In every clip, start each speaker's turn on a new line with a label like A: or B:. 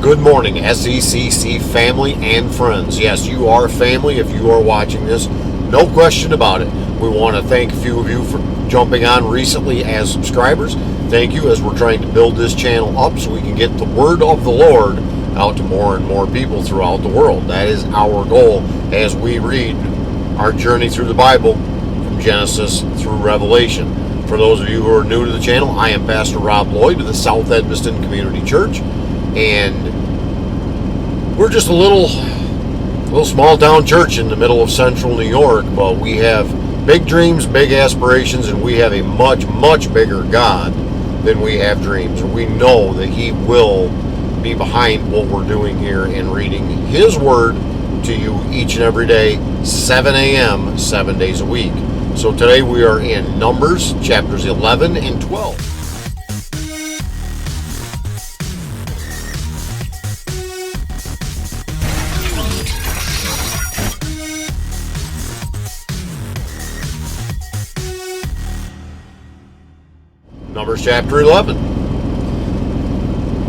A: Good morning, SECC family and friends. Yes, you are family if you are watching this. No question about it. We want to thank a few of you for jumping on recently as subscribers. Thank you, as we're trying to build this channel up so we can get the word of the Lord out to more and more people throughout the world. That is our goal as we read our journey through the Bible from Genesis through Revelation. For those of you who are new to the channel, I am Pastor Rob Lloyd of the South Edmiston Community Church, and we're just a little small town church in the middle of central New York, but we have big dreams, big aspirations, and we have a much, much bigger God than we have dreams. And we know that He will be behind what we're doing here and reading His Word to you each and every day, 7 a.m., 7 days a week. So today we are in Numbers, chapters 11 and 12. Numbers chapter 11.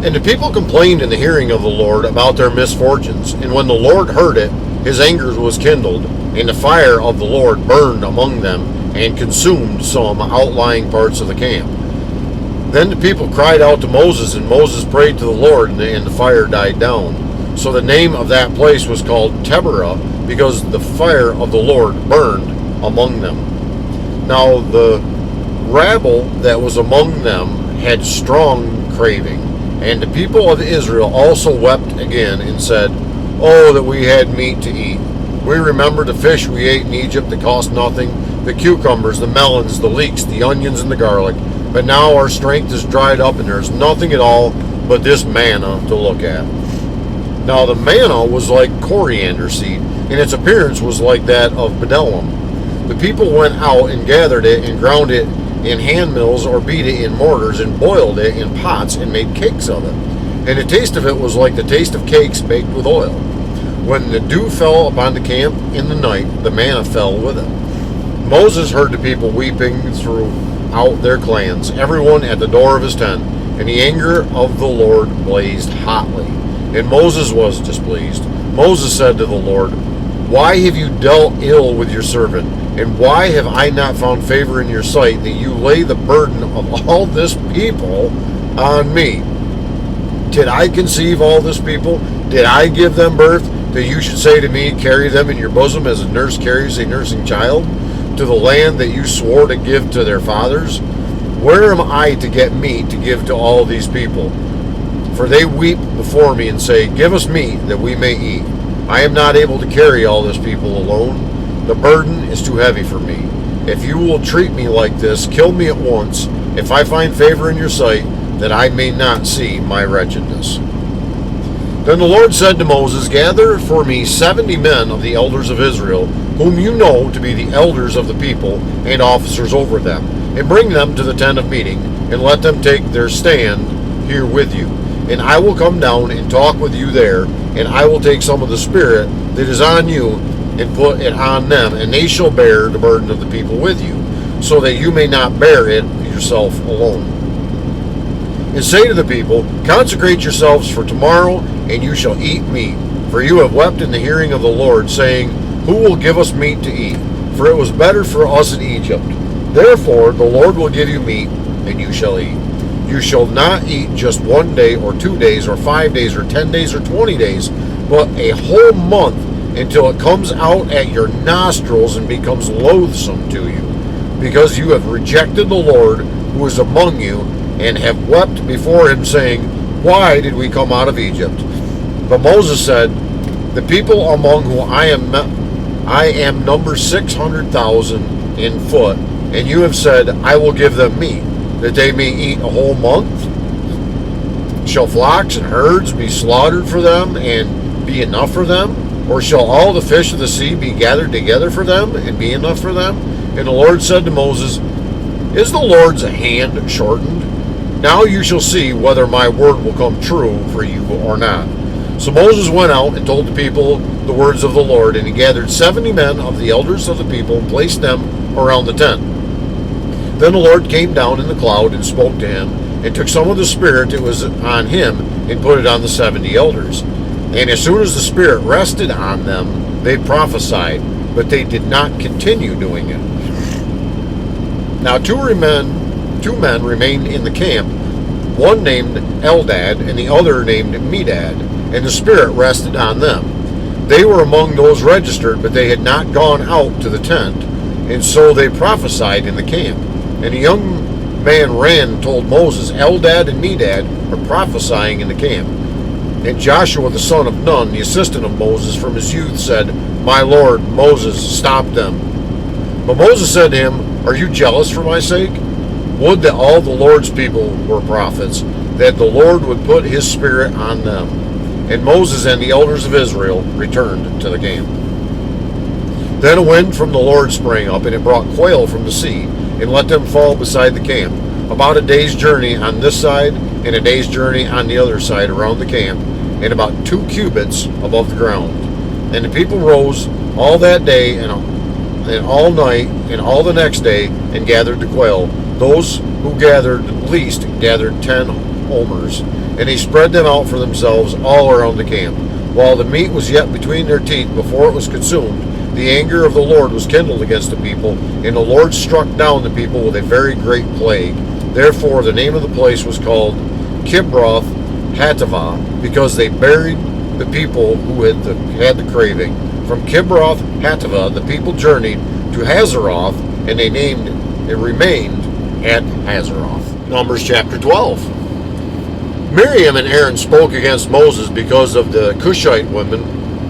A: And the people complained in the hearing of the Lord about their misfortunes. And when the Lord heard it, His anger was kindled, and the fire of the Lord burned among them, and consumed some outlying parts of the camp. Then the people cried out to Moses, and Moses prayed to the Lord, and the fire died down. So the name of that place was called Taberah, because the fire of the Lord burned among them. Now the rabble that was among them had strong craving, and the people of Israel also wept again, and said, "Oh, that we had meat to eat. We remember the fish we ate in Egypt that cost nothing, the cucumbers, the melons, the leeks, the onions, and the garlic. But now our strength is dried up, and there's nothing at all but this manna to look at." Now the manna was like coriander seed, and its appearance was like that of bdellium. The people went out and gathered it and ground it in hand mills, or beat it in mortars, and boiled it in pots, and made cakes of it. And the taste of it was like the taste of cakes baked with oil. When the dew fell upon the camp in the night, the manna fell with it. Moses heard the people weeping throughout their clans, everyone at the door of his tent, and the anger of the Lord blazed hotly. And Moses was displeased. Moses said to the Lord, "Why have you dealt ill with your servant? And why have I not found favor in your sight, that you lay the burden of all this people on me? Did I conceive all this people? Did I give them birth, that you should say to me, carry them in your bosom as a nurse carries a nursing child, to the land that you swore to give to their fathers? Where am I to get meat to give to all these people? For they weep before me and say, 'Give us meat that we may eat.' I am not able to carry all this people alone. The burden is too heavy for me. If you will treat me like this, kill me at once, if I find favor in your sight, that I may not see my wretchedness." Then the Lord said to Moses, "Gather for me 70 men of the elders of Israel, whom you know to be the elders of the people and officers over them, and bring them to the tent of meeting, and let them take their stand here with you. And I will come down and talk with you there, and I will take some of the Spirit that is on you and put it on them, and they shall bear the burden of the people with you, so that you may not bear it yourself alone. And say to the people, consecrate yourselves for tomorrow, and you shall eat meat. For you have wept in the hearing of the Lord, saying, who will give us meat to eat? For it was better for us in Egypt. Therefore the Lord will give you meat, and you shall eat. You shall not eat just 1 day, or 2 days, or 5 days, or 10 days, or 20 days, but a whole month, until it comes out at your nostrils and becomes loathsome to you, because you have rejected the Lord who is among you, and have wept before him, saying, why did we come out of Egypt? But Moses said, the people among whom I am number 600,000 in foot, and you have said, I will give them meat, that they may eat a whole month? Shall flocks and herds be slaughtered for them, and be enough for them? Or shall all the fish of the sea be gathered together for them, and be enough for them? And the Lord said to Moses, is the Lord's hand shortened? Now you shall see whether my word will come true for you or not. So Moses went out and told the people the words of the Lord, and he gathered 70 men of the elders of the people, and placed them around the tent. Then the Lord came down in the cloud and spoke to him, and took some of the Spirit that was on him, and put it on the 70 elders. And as soon as the Spirit rested on them, they prophesied, but they did not continue doing it. Now two men remained in the camp, one named Eldad, and the other named Medad, and the Spirit rested on them. They were among those registered, but they had not gone out to the tent, and so they prophesied in the camp. And a young man ran and told Moses, Eldad and Medad are prophesying in the camp. And Joshua the son of Nun, the assistant of Moses from his youth, said, My Lord, Moses, stop them. But Moses said to him, Are you jealous for my sake? Would that all the Lord's people were prophets, that the Lord would put his Spirit on them. And Moses and the elders of Israel returned to the camp. Then a wind from the Lord sprang up, and it brought quail from the sea, and let them fall beside the camp, about a day's journey on this side, and a day's journey on the other side around the camp, and about 2 cubits above the ground. And the people rose all that day, and all night, and all the next day, and gathered the quail. Those who gathered least gathered 10 omers, and they spread them out for themselves all around the camp. While the meat was yet between their teeth before it was consumed, the anger of the Lord was kindled against the people, and the Lord struck down the people with a very great plague. Therefore the name of the place was called Kibroth Hattaavah, because they buried the people who had the craving. From Kibroth Hattaavah the people journeyed to Hazeroth, and they remained at Hazeroth. Numbers chapter 12. Miriam and Aaron spoke against Moses because of the Cushite women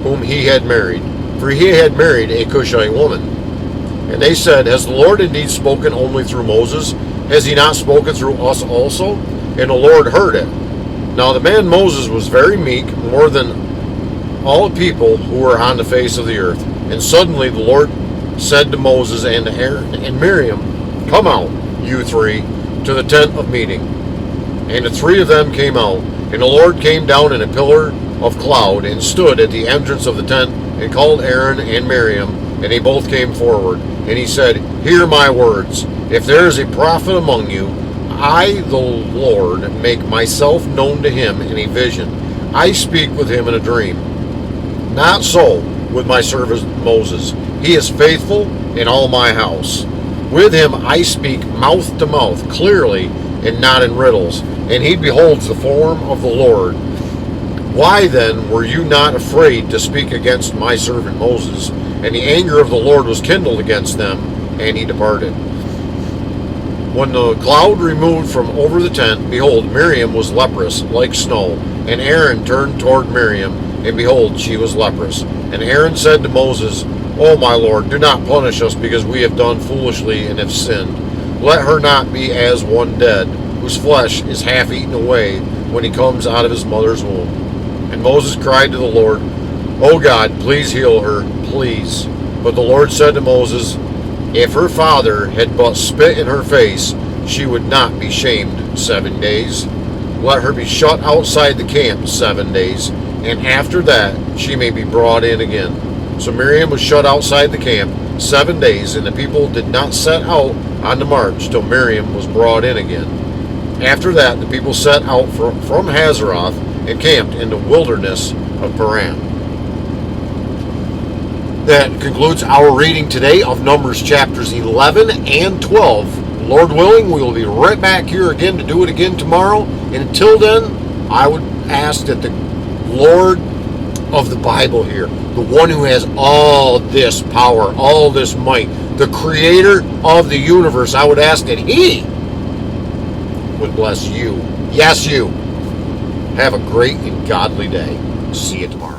A: whom he had married, for he had married a Cushite woman. And they said, Has the Lord indeed spoken only through Moses? Has he not spoken through us also? And the Lord heard it. Now the man Moses was very meek, more than all people who were on the face of the earth. And suddenly the Lord said to Moses and to Aaron and Miriam, Come out, you three, to the tent of meeting. And the 3 of them came out. And the Lord came down in a pillar of cloud, and stood at the entrance of the tent, and called Aaron and Miriam, and they both came forward. And he said, Hear my words. If there is a prophet among you, I, the Lord, make myself known to him in a vision. I speak with him in a dream. Not so with my servant Moses. He is faithful in all my house. With him I speak mouth to mouth, clearly, and not in riddles. And he beholds the form of the Lord. Why then were you not afraid to speak against my servant Moses? And the anger of the Lord was kindled against them, and he departed. When the cloud removed from over the tent, behold, Miriam was leprous, like snow. And Aaron turned toward Miriam, and behold, she was leprous. And Aaron said to Moses, O my Lord, do not punish us, because we have done foolishly and have sinned. Let her not be as one dead, whose flesh is half eaten away when he comes out of his mother's womb. And Moses cried to the Lord, O God, please heal her, please. But the Lord said to Moses, If her father had but spit in her face, she would not be shamed 7 days. Let her be shut outside the camp 7 days, and after that she may be brought in again. So Miriam was shut outside the camp 7 days, and the people did not set out on the march till Miriam was brought in again. After that the people set out from Hazeroth and camped in the wilderness of Paran. That concludes our reading today of Numbers chapters 11 and 12. Lord willing, we will be right back here again to do it again tomorrow. And until then, I would ask that the Lord of the Bible here, the one who has all this power, all this might, the creator of the universe, I would ask that he would bless you. Yes, you. Have a great and godly day. See you tomorrow.